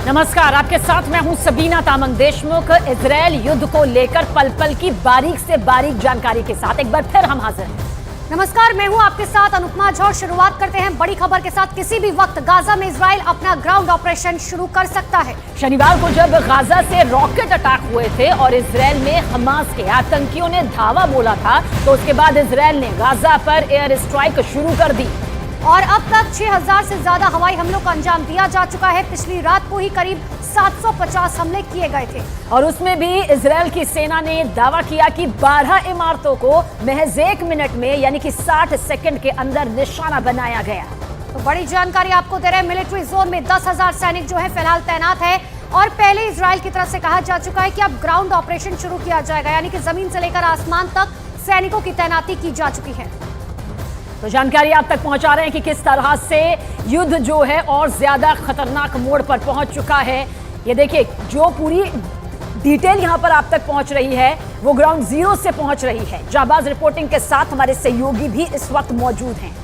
नमस्कार, आपके साथ मैं हूं सबीना तामंग देशमुख। इजरायल युद्ध को लेकर पल पल की बारीक से बारीक जानकारी के साथ एक बार फिर हम हाजिर हैं। नमस्कार, मैं हूं आपके साथ अनुपमा झा। शुरुआत करते हैं बड़ी खबर के साथ। किसी भी वक्त गाजा में इजरायल अपना ग्राउंड ऑपरेशन शुरू कर सकता है। शनिवार को जब गाजा से रॉकेट अटैक हुए थे और इजरायल में हमास के आतंकियों ने धावा बोला था, तो उसके बाद इजरायल ने गाजा पर एयर स्ट्राइक शुरू कर दी और अब तक 6000 से ज्यादा हवाई हमलों का अंजाम दिया जा चुका है। पिछली रात को ही करीब 750 हमले किए गए थे और उसमें भी इजरायल की सेना ने दावा किया कि 12 इमारतों को महज 1 मिनट में यानी कि 60 सेकंड के अंदर निशाना बनाया गया। तो बड़ी जानकारी आपको दे रहे हैं। मिलिट्री जोन में 10,000 सैनिक जो है फिलहाल तैनात है और पहले इजरायल की तरफ से कहा जा चुका है कि अब ग्राउंड ऑपरेशन शुरू किया जाएगा, यानी कि जमीन से लेकर आसमान तक सैनिकों की तैनाती की जा चुकी है। तो जानकारी आप तक पहुंचा रहे हैं कि किस तरह से युद्ध जो है और ज्यादा खतरनाक मोड़ पर पहुंच चुका है। ये देखिए, जो पूरी डिटेल यहां पर आप तक पहुंच रही है वो ग्राउंड जीरो से पहुंच रही है। जाबाज रिपोर्टिंग के साथ हमारे सहयोगी भी इस वक्त मौजूद हैं।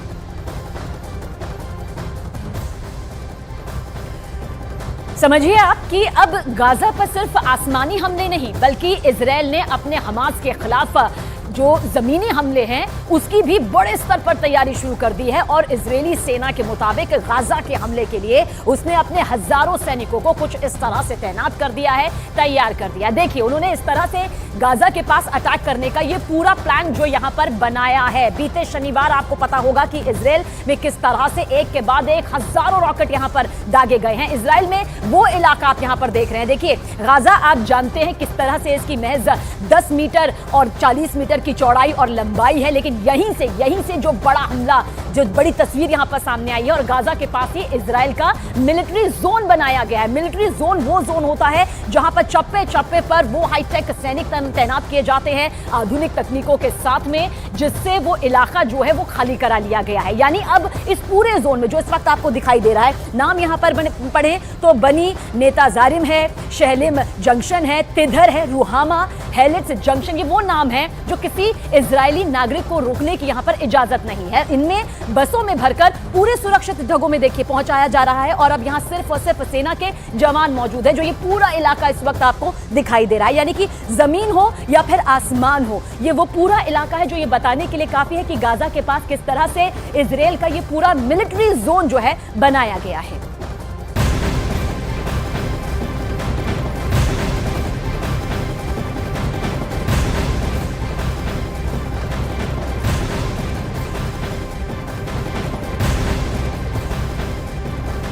समझिए आप कि अब गाजा पर सिर्फ आसमानी हमले नहीं बल्कि इजरायल ने अपने हमास के खिलाफ जो जमीनी हमले हैं उसकी भी बड़े स्तर पर तैयारी शुरू कर दी है। और इजरायली सेना के मुताबिक गाजा के हमले के लिए उसने अपने हजारों सैनिकों को कुछ इस तरह से तैनात कर दिया है, तैयार कर दिया। देखिए, उन्होंने इस तरह से गाजा के पास अटैक करने का ये पूरा प्लान जो यहां पर बनाया है। बीते शनिवार आपको पता होगा कि इजरायल में किस तरह से एक के बाद एक हजारों रॉकेट यहां पर दागे गए हैं। इजरायल में वो इलाका आप यहां पर देख रहे हैं। देखिए, गाजा आप जानते हैं किस तरह से इसकी महज 10 मीटर और 40 मीटर की चौड़ाई और लंबाई है, लेकिन यहीं से जो बड़ा हमला, जो बड़ी तस्वीर यहां पर सामने आई है, और गाजा के पास ही इजरायल का मिलिट्री जोन बनाया गया है। मिलिट्री जोन वो जोन होता है जहां पर चप्पे चप्पे पर वो हाईटेक सैनिक तैनात किए जाते हैं आधुनिक तकनीकों के साथ में, जिससे वो इलाका जो है वो खाली करा लिया गया है। यानी अब इस पूरे जोन में जो इस वक्त आपको दिखाई दे रहा है, नाम यहां पर पढ़े तो बनी नेताजारिम है, शहलिम जंक्शन है, तिधर है, रुहामा, हेलिट्स जंक्शन, ये वो नाम है जो किसी इजरायली नागरिक को रोकने की यहां पर इजाजत नहीं है। इनमें बसों में भरकर पूरे सुरक्षित जगहों में देखिए पहुंचाया जा रहा है और अब यहां सिर्फ और सिर्फ सेना के जवान मौजूद है। जो ये पूरा इलाका इस वक्त आपको दिखाई दे रहा है, यानी कि जमीन हो या फिर आसमान हो, ये वो पूरा इलाका है जो ये बताने के लिए काफी है कि गाजा के पास किस तरह से इजरायल का ये पूरा मिलिट्री जोन जो है बनाया गया है।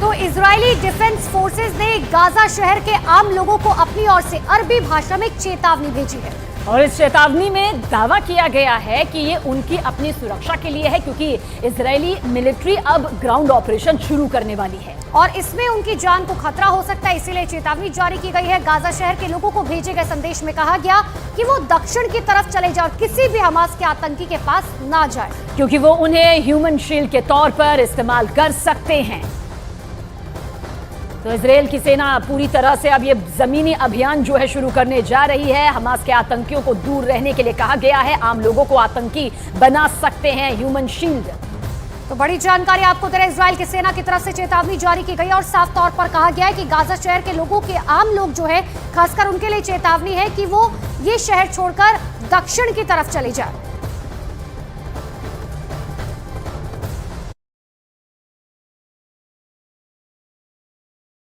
तो इजरायली डिफेंस फोर्सेस ने गाजा शहर के आम लोगों को अपनी ओर से अरबी भाषा में एक चेतावनी भेजी है और इस चेतावनी में दावा किया गया है कि ये उनकी अपनी सुरक्षा के लिए है, क्योंकि इजरायली मिलिट्री अब ग्राउंड ऑपरेशन शुरू करने वाली है और इसमें उनकी जान को खतरा हो सकता है, इसीलिए चेतावनी जारी की गई है। गाजा शहर के लोगों को भेजे गए संदेश में कहा गया कि वो दक्षिण की तरफ चले जाए और किसी भी हमास के आतंकी के पास ना जाए, क्योंकि वो उन्हें ह्यूमन शील्ड के तौर पर इस्तेमाल कर सकते हैं। तो इजरायल की सेना पूरी तरह से अब ये जमीनी अभियान जो है शुरू करने जा रही है। हमास के आतंकियों को दूर रहने के लिए कहा गया है, आम लोगों को आतंकी बना सकते हैं ह्यूमन शील्ड। तो बड़ी जानकारी आपको दे रहे हैं। इजरायल की सेना की तरफ से चेतावनी जारी की गई और साफ तौर पर कहा गया है कि गाजा शहर के लोगों के आम लोग जो है खासकर उनके लिए चेतावनी है कि वो ये शहर छोड़कर दक्षिण की तरफ चले जाए।